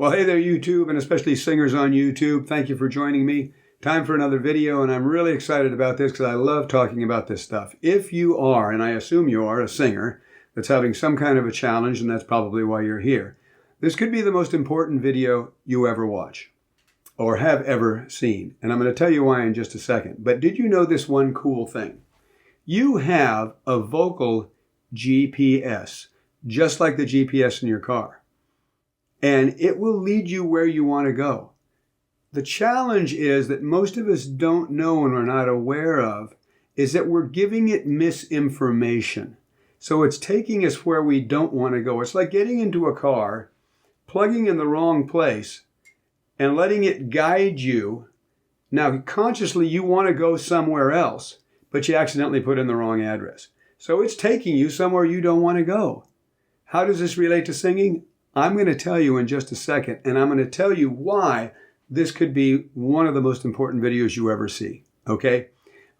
Well, hey there, YouTube, and especially singers on YouTube. Thank you for joining me. Time for another video, and I'm really excited about this because I love talking about this stuff. If you are, and I assume you are, a singer that's having some kind of a challenge, and that's probably why you're here, this could be the most important video you ever watch or have ever seen. And I'm going to tell you why in just a second. But did you know this one cool thing? You have a vocal GPS, just like the GPS in your car. And it will lead you where you want to go. The challenge is that most of us don't know and we're not aware of is that we're giving it misinformation. So it's taking us where we don't want to go. It's like getting into a car, plugging in the wrong place, and letting it guide you. Now, consciously, you want to go somewhere else, but you accidentally put in the wrong address. So it's taking you somewhere you don't want to go. How does this relate to singing? I'm going to tell you in just a second, and I'm going to tell you why this could be one of the most important videos you ever see, okay?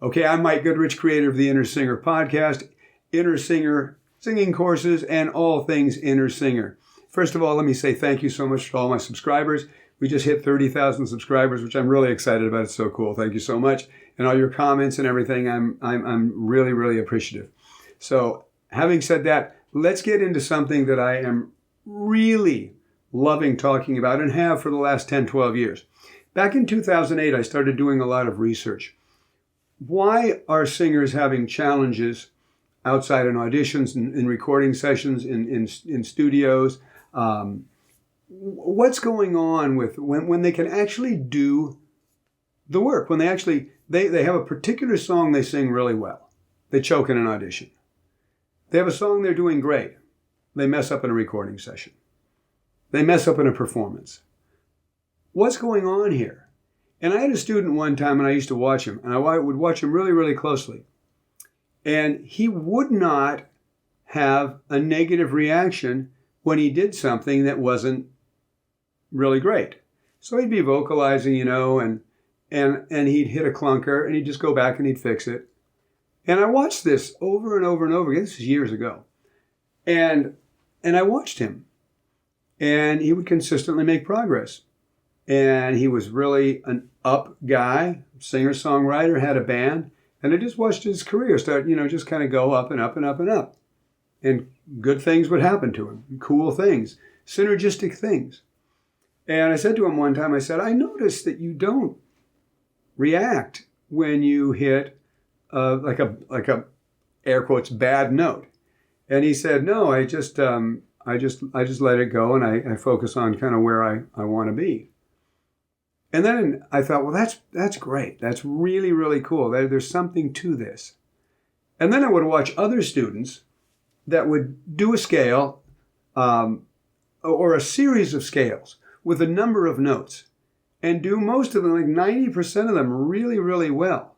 Okay, I'm Mike Goodrich, creator of the Inner Singer podcast, Inner Singer singing courses, and all things Inner Singer. First of all, let me say thank you so much to all my subscribers. We just hit 30,000 subscribers, which I'm really excited about. It's so cool. Thank you so much. And all your comments and everything, I'm really, really appreciative. So having said that, let's get into something that I am really loving talking about and have for the last 10, 12 years. Back in 2008, I started doing a lot of research. Why are singers having challenges outside in auditions, in recording sessions, in studios? What's going on with when they can actually do the work? When they actually, they have a particular song they sing really well. They choke in an audition. They have a song they're doing great. They mess up in a recording session. They mess up in a performance. What's going on here? And I had a student one time, and I used to watch him, and I would watch him really, really closely. And he would not have a negative reaction when he did something that wasn't really great. So he'd be vocalizing, and he'd hit a clunker, and he'd just go back and he'd fix it. And I watched this over and over and over again. This is years ago. And I watched him, and he would consistently make progress. And he was really an up guy, singer-songwriter, had a band. And I just watched his career start, just kind of go up and up and up and up. And good things would happen to him, cool things, synergistic things. And I said to him one time, I said, I noticed that you don't react when you hit like a air quotes bad note. And he said, no, I just let it go, and I focus on kind of where I want to be. And then I thought, well, that's great. That's really, really cool. There's something to this. And then I would watch other students that would do a scale or a series of scales with a number of notes and do most of them, like 90% of them, really, really well.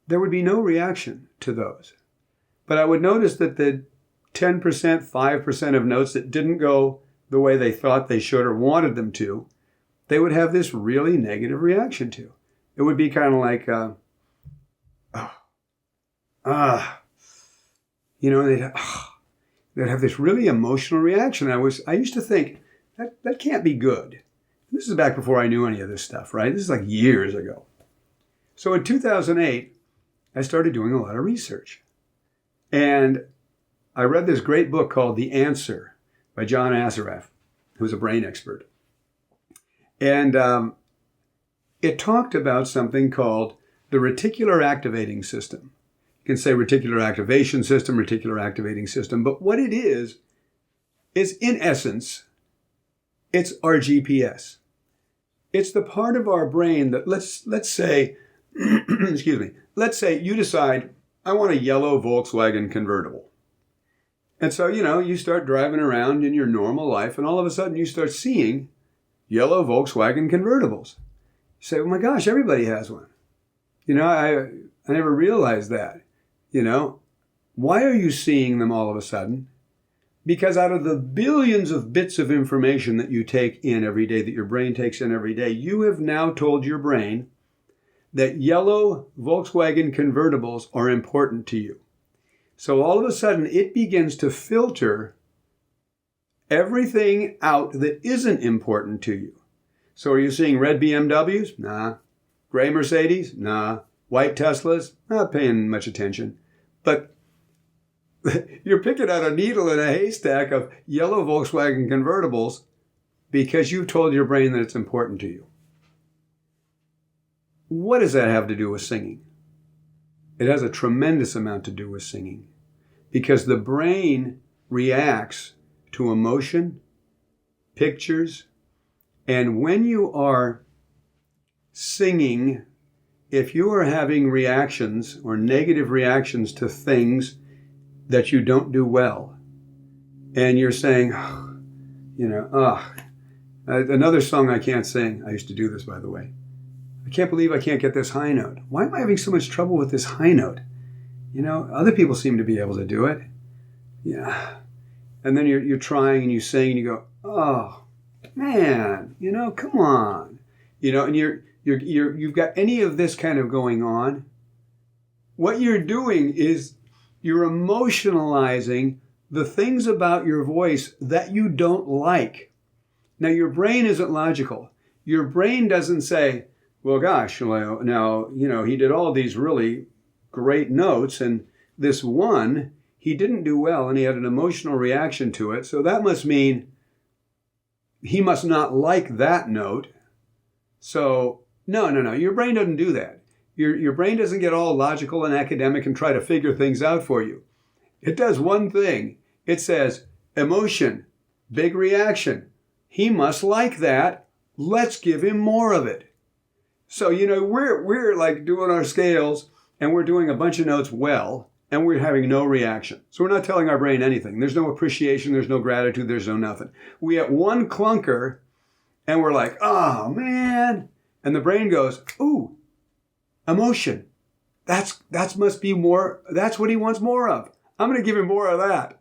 There would be no reaction to those. But I would notice that the 10%, 5% of notes that didn't go the way they thought they should or wanted them to, they would have this really negative reaction to. It would be kind of like, they'd have this really emotional reaction. I used to think, that can't be good. This is back before I knew any of this stuff, right? This is like years ago. So in 2008, I started doing a lot of research. And I read this great book called The Answer by John Assaraf, who's a brain expert. And it talked about something called the reticular activating system. You can say reticular activation system, reticular activating system. But what it is in essence, it's our GPS. It's the part of our brain that let's say, excuse me, let's say you decide, I want a yellow Volkswagen convertible. And so, you start driving around in your normal life, and all of a sudden you start seeing yellow Volkswagen convertibles. You say, oh my gosh, everybody has one. I never realized that. Why are you seeing them all of a sudden? Because out of the billions of bits of information that you take in every day, that your brain takes in every day, you have now told your brain that yellow Volkswagen convertibles are important to you. So all of a sudden, it begins to filter everything out that isn't important to you. So are you seeing red BMWs? Nah. Gray Mercedes? Nah. White Teslas? Not paying much attention. But you're picking out a needle in a haystack of yellow Volkswagen convertibles because you've told your brain that it's important to you. What does that have to do with singing? It has a tremendous amount to do with singing because the brain reacts to emotion, pictures, and when you are singing, if you are having reactions or negative reactions to things that you don't do well, and you're saying, another song I can't sing. I used to do this, by the way. I can't believe I can't get this high note. Why am I having so much trouble with this high note? Other people seem to be able to do it. Yeah. And then you're trying and you sing and you go, oh, man, come on. And you've got any of this kind of going on. What you're doing is you're emotionalizing the things about your voice that you don't like. Now, your brain isn't logical. Your brain doesn't say, well, gosh, now, he did all these really great notes, and this one, he didn't do well, and he had an emotional reaction to it. So that must mean he must not like that note. So, no. Your brain doesn't do that. Your brain doesn't get all logical and academic and try to figure things out for you. It does one thing. It says, emotion, big reaction. He must like that. Let's give him more of it. So, we're like doing our scales and we're doing a bunch of notes well, and we're having no reaction. So we're not telling our brain anything. There's no appreciation. There's no gratitude. There's no nothing. We have one clunker and we're like, oh, man. And the brain goes, ooh, emotion. That must be more. That's what he wants more of. I'm going to give him more of that.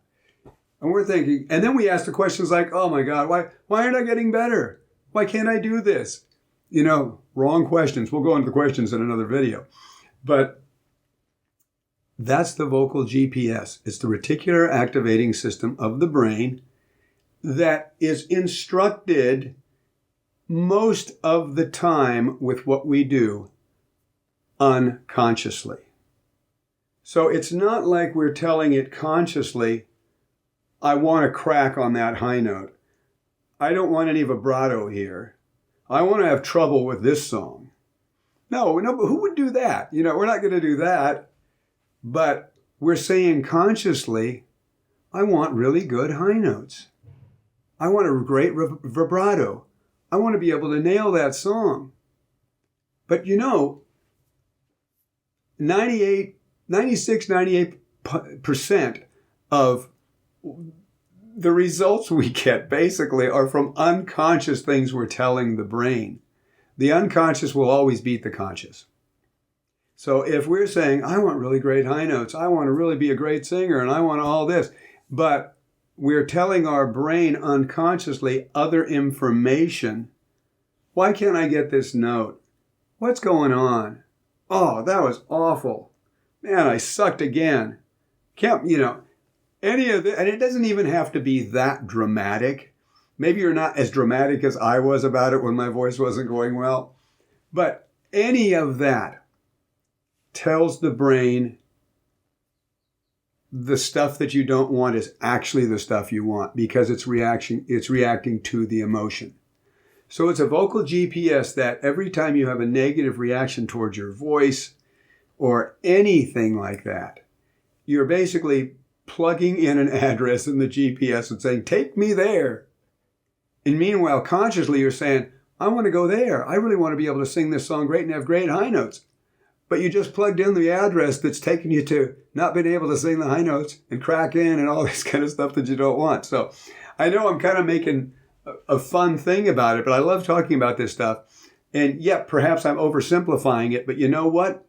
And we're thinking, and then we ask the questions like, oh my God, why aren't I getting better? Why can't I do this? Wrong questions. We'll go into the questions in another video. But that's the vocal GPS. It's the reticular activating system of the brain that is instructed most of the time with what we do unconsciously. So it's not like we're telling it consciously, I want to crack on that high note. I don't want any vibrato here. I want to have trouble with this song. No, but who would do that? We're not going to do that. But we're saying consciously, I want really good high notes. I want a great vibrato. I want to be able to nail that song. But 98% of the results we get basically are from unconscious things we're telling the brain. The unconscious will always beat the conscious. So if we're saying, I want really great high notes, I want to really be a great singer, and I want all this, but we're telling our brain unconsciously other information. Why can't I get this note? What's going on? Oh, that was awful. Man, I sucked again. Any of it, and it doesn't even have to be that dramatic. Maybe you're not as dramatic as I was about it when my voice wasn't going well. But any of that tells the brain the stuff that you don't want is actually the stuff you want because it's reacting to the emotion. So it's a vocal GPS that every time you have a negative reaction towards your voice or anything like that, you're basically plugging in an address in the GPS and saying, take me there. And meanwhile, consciously, you're saying, I want to go there. I really want to be able to sing this song great and have great high notes. But you just plugged in the address that's taking you to not being able to sing the high notes and crack in and all this kind of stuff that you don't want. So I know I'm kind of making a fun thing about it, but I love talking about this stuff. And yeah, perhaps I'm oversimplifying it, but you know what?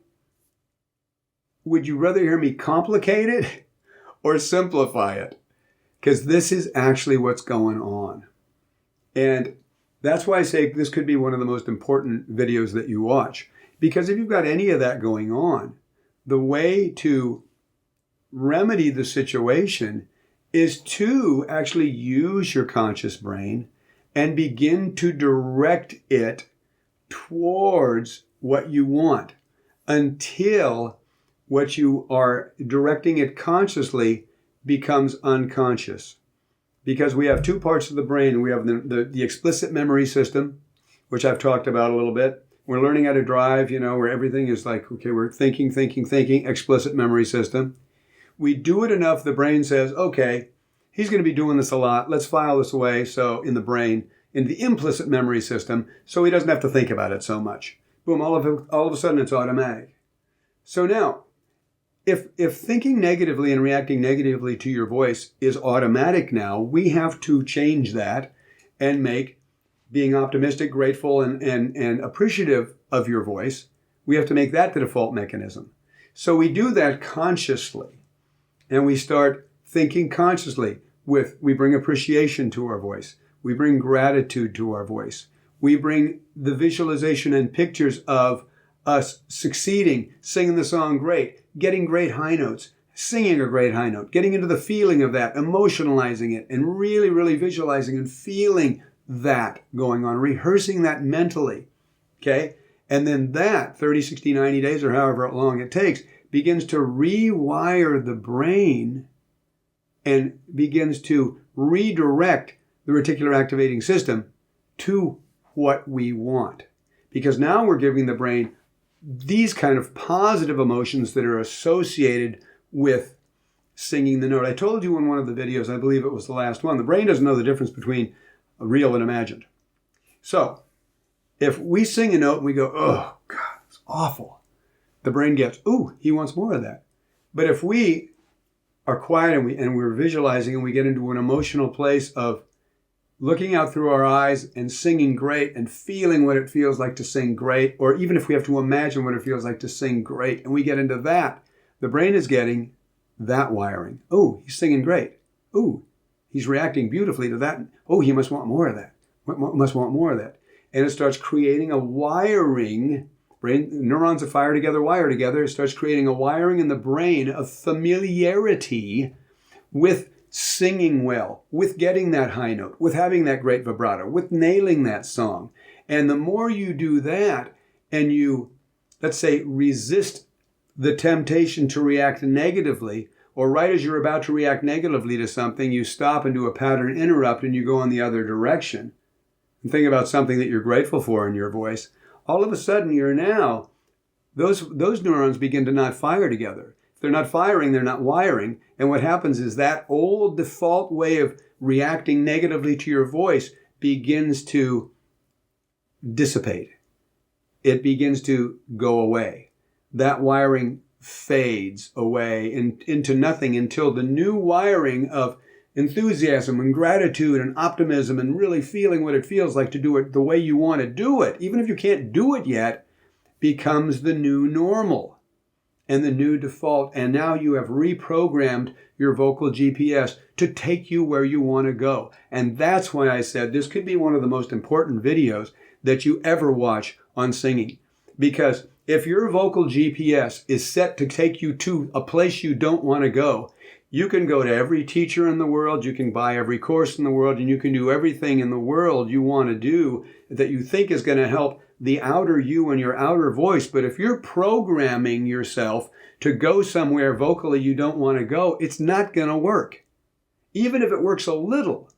Would you rather hear me complicate it or simplify it? Because this is actually what's going on. And that's why I say this could be one of the most important videos that you watch. Because if you've got any of that going on, the way to remedy the situation is to actually use your conscious brain and begin to direct it towards what you want until what you are directing it consciously becomes unconscious. Because we have two parts of the brain. We have the explicit memory system, which I've talked about a little bit. We're learning how to drive, where everything is like, okay, we're thinking, explicit memory system. We do it enough, the brain says, okay, he's going to be doing this a lot. Let's file this away in the brain, in the implicit memory system, so he doesn't have to think about it so much. Boom, all of a sudden it's automatic. So now, if thinking negatively and reacting negatively to your voice is automatic now, we have to change that and make being optimistic, grateful, and appreciative of your voice, we have to make that the default mechanism. So we do that consciously. And we start thinking consciously we bring appreciation to our voice. We bring gratitude to our voice. We bring the visualization and pictures of us succeeding, singing the song great, getting great high notes, singing a great high note, getting into the feeling of that, emotionalizing it, and really, really visualizing and feeling that going on, rehearsing that mentally, okay? And then that 30, 60, 90 days or however long it takes begins to rewire the brain and begins to redirect the reticular activating system to what we want. Because now we're giving the brain these kind of positive emotions that are associated with singing the note. I told you in one of the videos, I believe it was the last one, the brain doesn't know the difference between real and imagined. So if we sing a note and we go, oh, God, it's awful, the brain gets, ooh, he wants more of that. But if we are quiet and we're visualizing and we get into an emotional place of looking out through our eyes and singing great and feeling what it feels like to sing great, or even if we have to imagine what it feels like to sing great, and we get into that, the brain is getting that wiring. Oh, he's singing great. Oh, he's reacting beautifully to that. Oh, he must want more of that. Must want more of that. And it starts creating a wiring. Brain neurons that fire together, wire together. It starts creating a wiring in the brain of familiarity with singing well, with getting that high note, with having that great vibrato, with nailing that song. And the more you do that and you, let's say, resist the temptation to react negatively, or right as you're about to react negatively to something, you stop and do a pattern interrupt and you go in the other direction and think about something that you're grateful for in your voice, all of a sudden you're now, those neurons begin to not fire together. If they're not firing, they're not wiring. And what happens is that old default way of reacting negatively to your voice begins to dissipate. It begins to go away. That wiring fades away into nothing until the new wiring of enthusiasm and gratitude and optimism and really feeling what it feels like to do it the way you want to do it, even if you can't do it yet, becomes the new normal and the new default. And now you have reprogrammed your vocal GPS to take you where you want to go. And that's why I said this could be one of the most important videos that you ever watch on singing. Because if your vocal GPS is set to take you to a place you don't want to go, you can go to every teacher in the world, you can buy every course in the world, and you can do everything in the world you want to do that you think is going to help the outer you and your outer voice. But if you're programming yourself to go somewhere vocally you don't want to go, it's not going to work. Even if it works a little.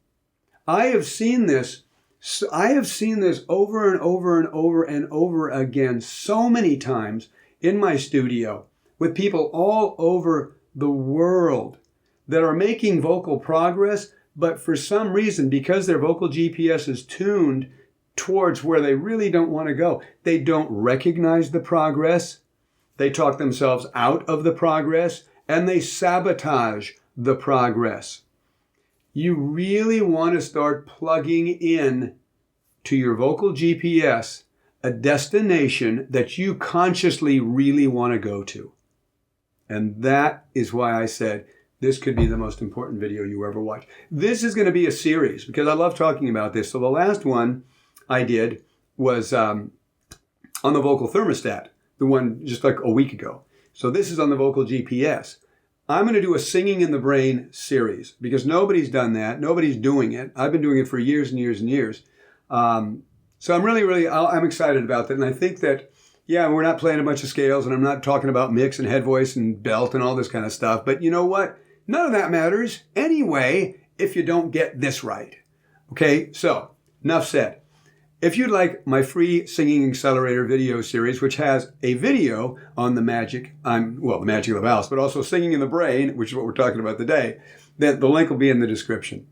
I have seen this over and over and over and over again so many times in my studio with people all over the world that are making vocal progress, but for some reason, because their vocal GPS is tuned towards where they really don't want to go, they don't recognize the progress, they talk themselves out of the progress, and they sabotage the progress. You really want to start plugging in to your vocal GPS a destination that you consciously really want to go to. And that is why I said this could be the most important video you ever watch. This is going to be a series because I love talking about this. So the last one I did was on the vocal thermostat, the one just like a week ago. So this is on the vocal GPS. I'm going to do a Singing in the Brain series because nobody's done that. Nobody's doing it. I've been doing it for years and years and years. So I'm really, I'm excited about that. And I think that, yeah, we're not playing a bunch of scales and I'm not talking about mix and head voice and belt and all this kind of stuff. But you know what? None of that matters anyway if you don't get this right. Okay, so enough said. If you'd like my free Singing Accelerator video series, which has a video on the magic of the vowels, but also Singing in the Brain, which is what we're talking about today, then the link will be in the description.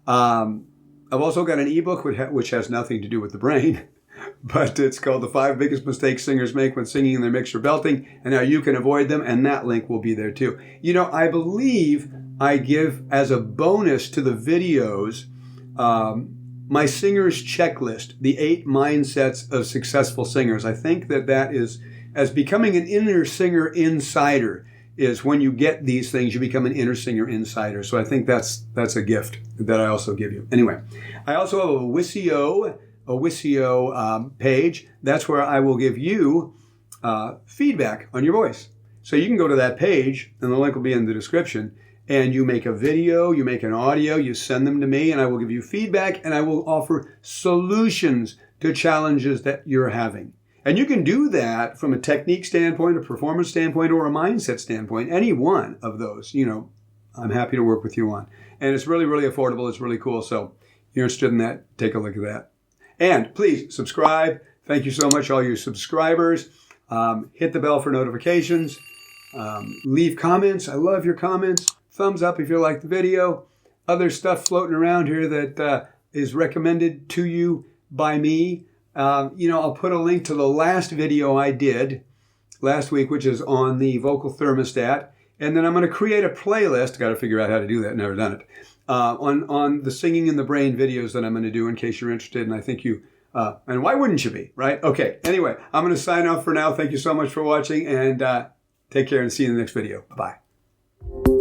I've also got an ebook which has nothing to do with the brain, but it's called The 5 Biggest Mistakes Singers Make When Singing in Their Mix or Belting, and how you can avoid them, and that link will be there too. You know, I believe I give as a bonus to the videos my singer's checklist, the 8 mindsets of successful singers. I think that is, as becoming an inner singer insider, is when you get these things, you become an inner singer insider. So I think that's a gift that I also give you. Anyway, I also have a Wisio page. That's where I will give you feedback on your voice. So you can go to that page, and the link will be in the description, and you make a video, you make an audio, you send them to me, and I will give you feedback, and I will offer solutions to challenges that you're having. And you can do that from a technique standpoint, a performance standpoint, or a mindset standpoint. Any one of those, you know, I'm happy to work with you on. And it's really, really affordable. It's really cool. So if you're interested in that, take a look at that. And please subscribe. Thank you so much, all you subscribers. Hit the bell for notifications. Leave comments. I love your comments. Thumbs up if you like the video. Other stuff floating around here that is recommended to you by me. I'll put a link to the last video I did last week, which is on the vocal thermostat. And then I'm going to create a playlist. Got to figure out how to do that. Never done it. On the Singing in the Brain videos that I'm going to do in case you're interested. And I think you, and why wouldn't you be, right? Okay. Anyway, I'm going to sign off for now. Thank you so much for watching, and take care and see you in the next video. Bye-bye.